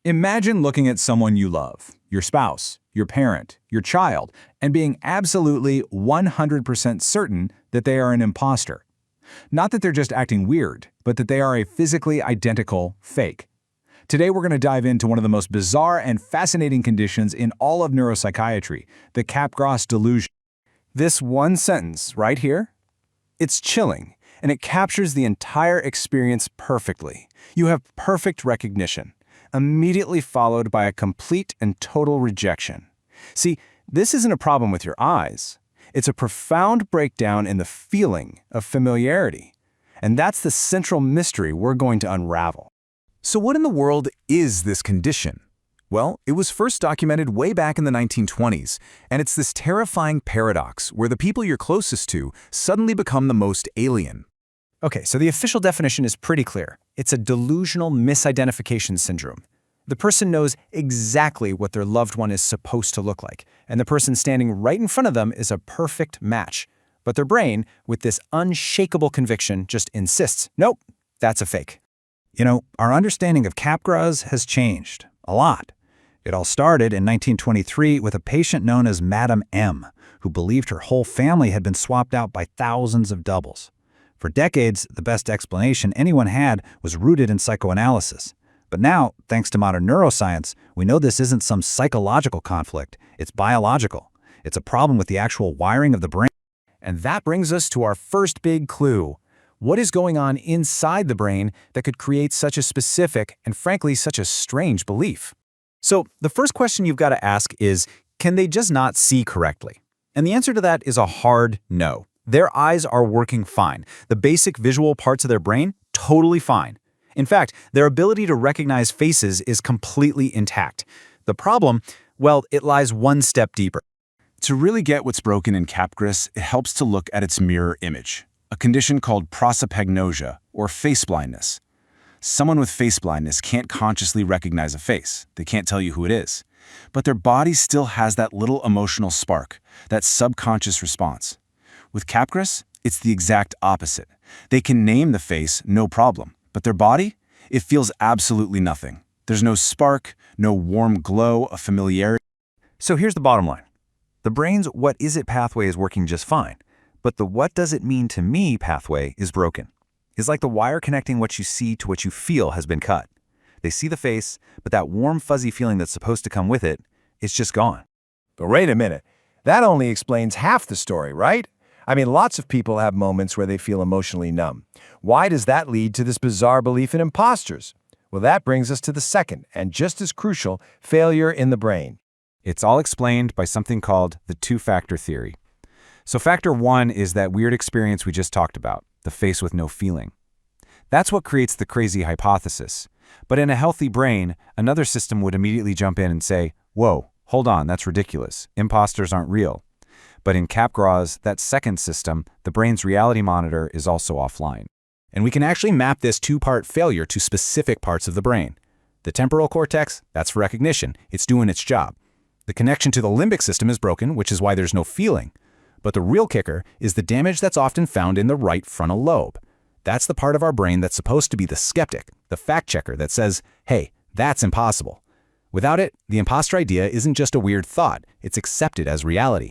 Imagine looking at someone you love, your spouse, your parent, your child, and being absolutely 100% certain that they are an impostor. Not that they're just acting weird, but that they are a physically identical fake. Today we're going to dive into one of the most bizarre and fascinating conditions in all of neuropsychiatry, the Capgras Delusion. This one sentence right here, it's chilling, and it captures the entire experience perfectly. You have perfect recognition, immediately followed by a complete and total rejection. See, this isn't a problem with your eyes. It's a profound breakdown in the feeling of familiarity. And that's the central mystery we're going to unravel. So what in the world is this condition? Well, it was first documented way back in the 1920s, and it's this terrifying paradox where the people you're closest to suddenly become the most alien. Okay, so the official definition is pretty clear. It's a delusional misidentification syndrome. The person knows exactly what their loved one is supposed to look like, and the person standing right in front of them is a perfect match. But their brain, with this unshakable conviction, just insists, nope, that's a fake. You know, our understanding of Capgras has changed a lot. It all started in 1923 with a patient known as Madame M, who believed her whole family had been swapped out by thousands of doubles. For decades, the best explanation anyone had was rooted in psychoanalysis. But now, thanks to modern neuroscience, we know this isn't some psychological conflict. It's biological. It's a problem with the actual wiring of the brain. And that brings us to our first big clue. What is going on inside the brain that could create such a specific and frankly such a strange belief? So the first question you've got to ask is, can they just not see correctly? And the answer to that is a hard no. Their eyes are working fine. The basic visual parts of their brain, totally fine. In fact, their ability to recognize faces is completely intact. The problem, well, it lies one step deeper. To really get what's broken in Capgras, it helps to look at its mirror image, a condition called prosopagnosia, or face blindness. Someone with face blindness can't consciously recognize a face. They can't tell you who it is. But their body still has that little emotional spark, that subconscious response. With Capgras, it's the exact opposite. They can name the face, no problem. But their body? It feels absolutely nothing. There's no spark, no warm glow of familiarity. So here's the bottom line. The brain's what is it pathway is working just fine, but the what does it mean to me pathway is broken. It's like the wire connecting what you see to what you feel has been cut. They see the face, but that warm, fuzzy feeling that's supposed to come with it, it's just gone. But wait a minute. That only explains half the story, right? I mean, lots of people have moments where they feel emotionally numb. Why does that lead to this bizarre belief in imposters? Well, that brings us to the second, and just as crucial, failure in the brain. It's all explained by something called the two-factor theory. So factor one is that weird experience we just talked about, the face with no feeling. That's what creates the crazy hypothesis. But in a healthy brain, another system would immediately jump in and say, whoa, hold on, that's ridiculous. Imposters aren't real. But in Capgras, that second system, the brain's reality monitor is also offline. And we can actually map this two-part failure to specific parts of the brain. The temporal cortex, that's for recognition. It's doing its job. The connection to the limbic system is broken, which is why there's no feeling. But the real kicker is the damage that's often found in the right frontal lobe. That's the part of our brain that's supposed to be the skeptic, the fact-checker that says, hey, that's impossible. Without it, the imposter idea isn't just a weird thought. It's accepted as reality.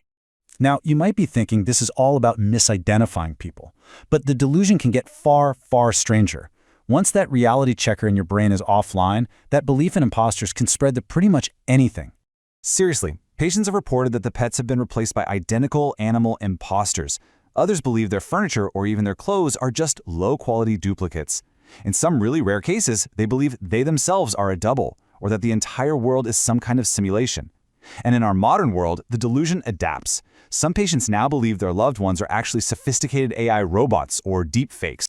Now, you might be thinking this is all about misidentifying people, but the delusion can get far, far stranger. Once that reality checker in your brain is offline, that belief in imposters can spread to pretty much anything. Seriously, patients have reported that the pets have been replaced by identical animal imposters. Others believe their furniture or even their clothes are just low-quality duplicates. In some really rare cases, they believe they themselves are a double, or that the entire world is some kind of simulation. And in our modern world, the delusion adapts. Some patients now believe their loved ones are actually sophisticated AI robots or deepfakes.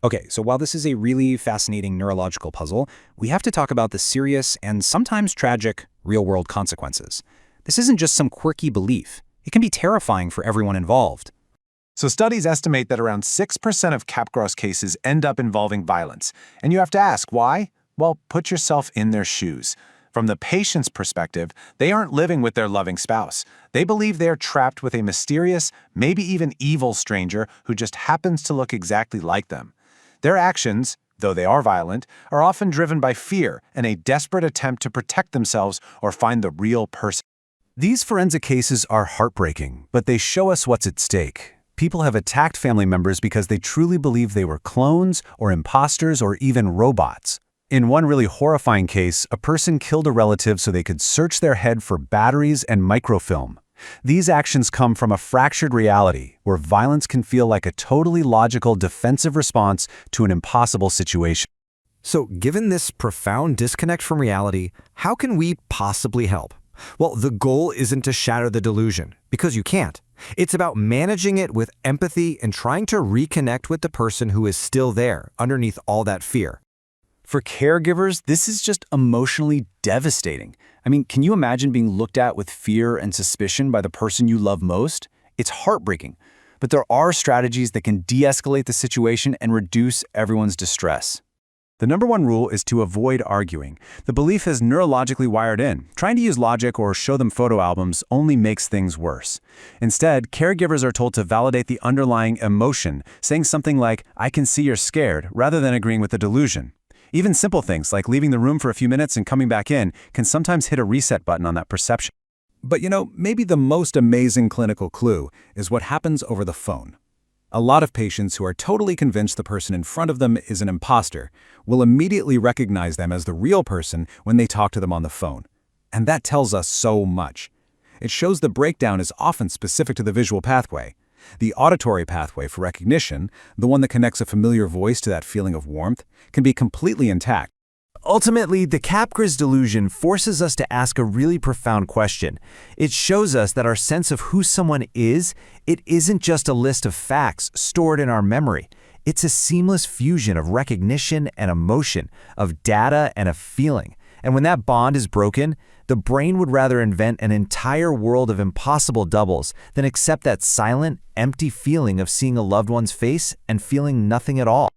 Okay, so while this is a really fascinating neurological puzzle, we have to talk about the serious and sometimes tragic real-world consequences. This isn't just some quirky belief. It can be terrifying for everyone involved. So studies estimate that around 6% of Capgras cases end up involving violence. And you have to ask, why? Well, put yourself in their shoes. From the patient's perspective, they aren't living with their loving spouse. They believe they're trapped with a mysterious, maybe even evil stranger who just happens to look exactly like them. Their actions, though they are violent, are often driven by fear and a desperate attempt to protect themselves or find the real person. These forensic cases are heartbreaking, but they show us what's at stake. People have attacked family members because they truly believe they were clones or imposters or even robots. In one really horrifying case, a person killed a relative so they could search their head for batteries and microfilm. These actions come from a fractured reality where violence can feel like a totally logical defensive response to an impossible situation. So, given this profound disconnect from reality, how can we possibly help? Well, the goal isn't to shatter the delusion, because you can't. It's about managing it with empathy and trying to reconnect with the person who is still there, underneath all that fear. For caregivers, this is just emotionally devastating. I mean, can you imagine being looked at with fear and suspicion by the person you love most? It's heartbreaking. But there are strategies that can de-escalate the situation and reduce everyone's distress. The number one rule is to avoid arguing. The belief is neurologically wired in. Trying to use logic or show them photo albums only makes things worse. Instead, caregivers are told to validate the underlying emotion, saying something like, "I can see you're scared," rather than agreeing with the delusion. Even simple things like leaving the room for a few minutes and coming back in can sometimes hit a reset button on that perception. But maybe the most amazing clinical clue is what happens over the phone. A lot of patients who are totally convinced the person in front of them is an imposter will immediately recognize them as the real person when they talk to them on the phone. And that tells us so much. It shows the breakdown is often specific to the visual pathway. The auditory pathway for recognition, the one that connects a familiar voice to that feeling of warmth, can be completely intact. Ultimately, the Capgras Delusion forces us to ask a really profound question. It shows us that our sense of who someone is, it isn't just a list of facts stored in our memory. It's a seamless fusion of recognition and emotion, of data and a feeling. And when that bond is broken, the brain would rather invent an entire world of impossible doubles than accept that silent, empty feeling of seeing a loved one's face and feeling nothing at all.